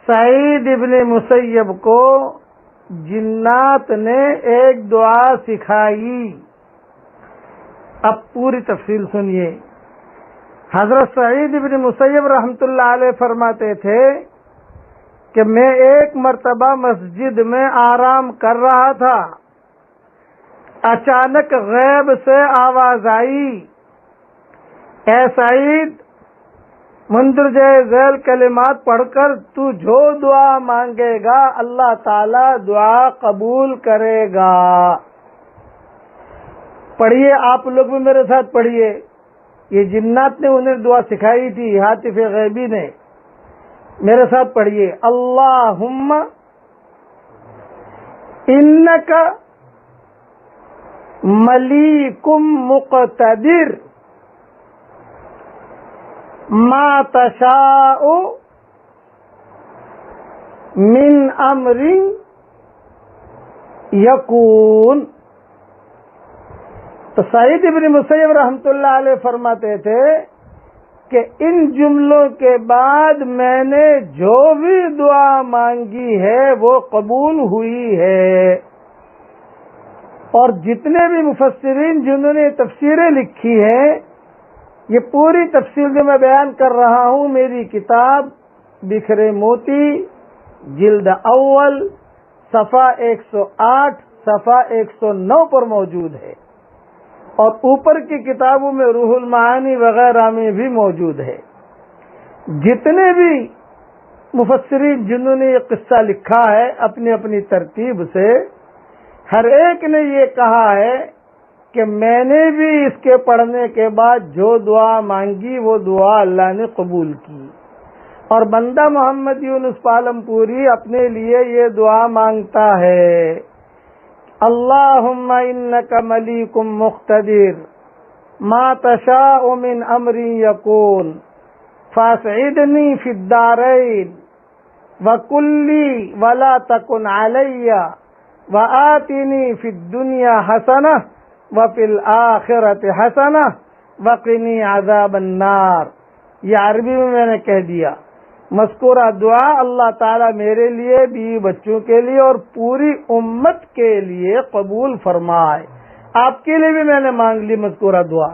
سعید ابن مسیب کو جنات نے ایک دعا سکھائی. اب پوری تفصیل سنیے. حضرت سعید ابن مسیب رحمۃ اللہ علیہ فرماتے تھے کہ میں ایک مرتبہ مسجد میں آرام کر رہا تھا، اچانک غیب سے آواز آئی، اے سعید، مندرجہ ذیل کلمات پڑھ کر تو جو دعا مانگے گا اللہ تعالی دعا قبول کرے گا. پڑھیے، آپ لوگ بھی میرے ساتھ پڑھیے. یہ جنات نے انہیں دعا سکھائی تھی، ہاتف غیبی نے. میرے ساتھ پڑھیے. اللہم انک ملیک مقتدر ما تشاء من امر یکون. تو سعید ابن مسیب رحمۃ اللہ علیہ فرماتے تھے کہ ان جملوں کے بعد میں نے جو بھی دعا مانگی ہے وہ قبول ہوئی ہے. اور جتنے بھی مفسرین جنہوں نے تفسیریں لکھی ہیں، یہ پوری تفصیل جو میں بیان کر رہا ہوں میری کتاب بکھرے موتی جلد اول صفحہ 108 صفحہ 109 پر موجود ہے، اور اوپر کی کتابوں میں روح المعانی وغیرہ میں بھی موجود ہے. جتنے بھی مفسرین جنہوں نے یہ قصہ لکھا ہے اپنی اپنی ترتیب سے، ہر ایک نے یہ کہا ہے کہ میں نے بھی اس کے پڑھنے کے بعد جو دعا مانگی وہ دعا اللہ نے قبول کی. اور بندہ محمد یونس پالم پوری اپنے لیے یہ دعا مانگتا ہے، اللہم انک ملیک مقتدر ما تشاء من امر یکون فاسعدنی فی الدارین وکلی ولا تکن علی وآتنی فی الدنیا حسنہ وفی الآخرۃ حسنہ وقنی عذاب النار. یہ عربی میں نے کہہ دیا. مذکورہ دعا اللہ تعالیٰ میرے لیے، بیوی بچوں کے لیے اور پوری امت کے لیے قبول فرمائے. آپ کے لیے بھی میں نے مانگ لی مذکورہ دعا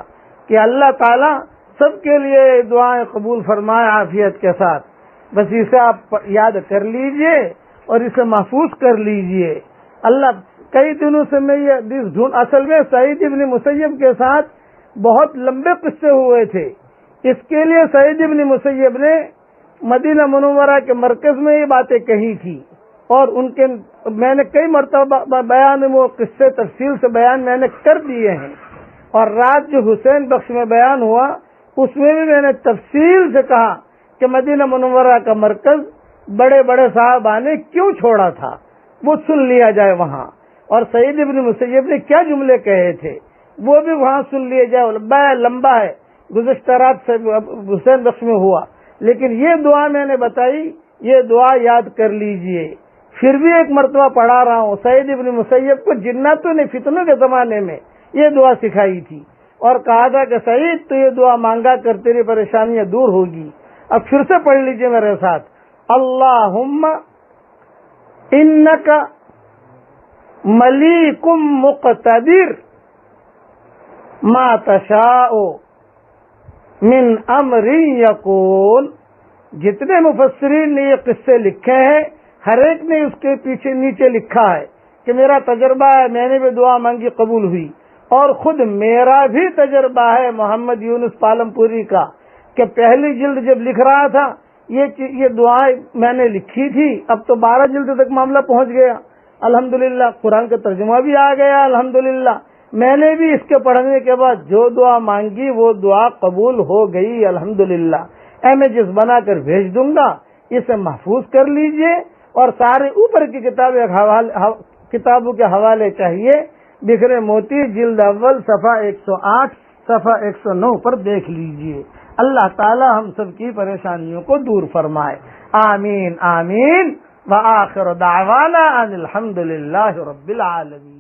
کہ اللہ تعالیٰ سب کے لیے دعائیں قبول فرمائے عافیت کے ساتھ. بس اسے آپ یاد کر لیجئے اور اسے محفوظ کر لیجئے. اللہ کئی دنوں سے میں یہ حدیث ڈھونڈ، اصل میں سعید ابن مسیب کے ساتھ بہت لمبے قصے ہوئے تھے. اس کے لیے سعید ابن مسیب نے مدینہ منورہ کے مرکز میں یہ باتیں کہی تھی، اور ان کے میں نے کئی مرتبہ بیان وہ قصے تفصیل سے بیان میں نے کر دیے ہیں. اور رات جو حسین بخش میں بیان ہوا اس میں بھی میں نے تفصیل سے کہا کہ مدینہ منورہ کا مرکز بڑے بڑے صحابہ نے کیوں چھوڑا تھا، وہ سن لیا جائے وہاں. اور سعید ابن مسیب نے کیا جملے کہے تھے وہ بھی وہاں سن لیے جائے. لمبا ہے، گزشتہ رات سے حسین بخش میں ہوا، لیکن یہ دعا میں نے بتائی، یہ دعا یاد کر لیجئے. پھر بھی ایک مرتبہ پڑھا رہا ہوں. سعید ابن مسیب کو جناتوں نے فتنوں کے زمانے میں یہ دعا سکھائی تھی اور کہا تھا کہ سعید تو یہ دعا مانگا کر تیری پریشانیاں دور ہوگی. اب پھر سے پڑھ لیجئے میرے ساتھ. اللہم انک ملیک مقتدر ما تشاء من امر یکون. جتنے مفسرین نے یہ قصے لکھے ہیں ہر ایک نے اس کے پیچھے نیچے لکھا ہے کہ میرا تجربہ ہے، میں نے بھی دعا مانگی قبول ہوئی. اور خود میرا بھی تجربہ ہے محمد یونس پالم پوری کا کہ پہلی جلد جب لکھ رہا تھا یہ دعائیں میں نے لکھی تھی. اب تو 12 جلد تک معاملہ پہنچ گیا الحمدللہ، قرآن کا ترجمہ بھی آ گیا الحمدللہ. میں نے بھی اس کے پڑھنے کے بعد جو دعا مانگی وہ دعا قبول ہو گئی الحمدللہ. امیجز بنا کر بھیج دوں گا، اسے محفوظ کر لیجئے. اور سارے اوپر کی کتابوں کے حوالے چاہیے. بکھرے موتی جلد اول صفحہ 108 صفحہ 109 پر دیکھ لیجئے. اللہ تعالی ہم سب کی پریشانیوں کو دور فرمائے. آمین آمین. وآخر دعوانا ان الحمدللہ رب العالمین.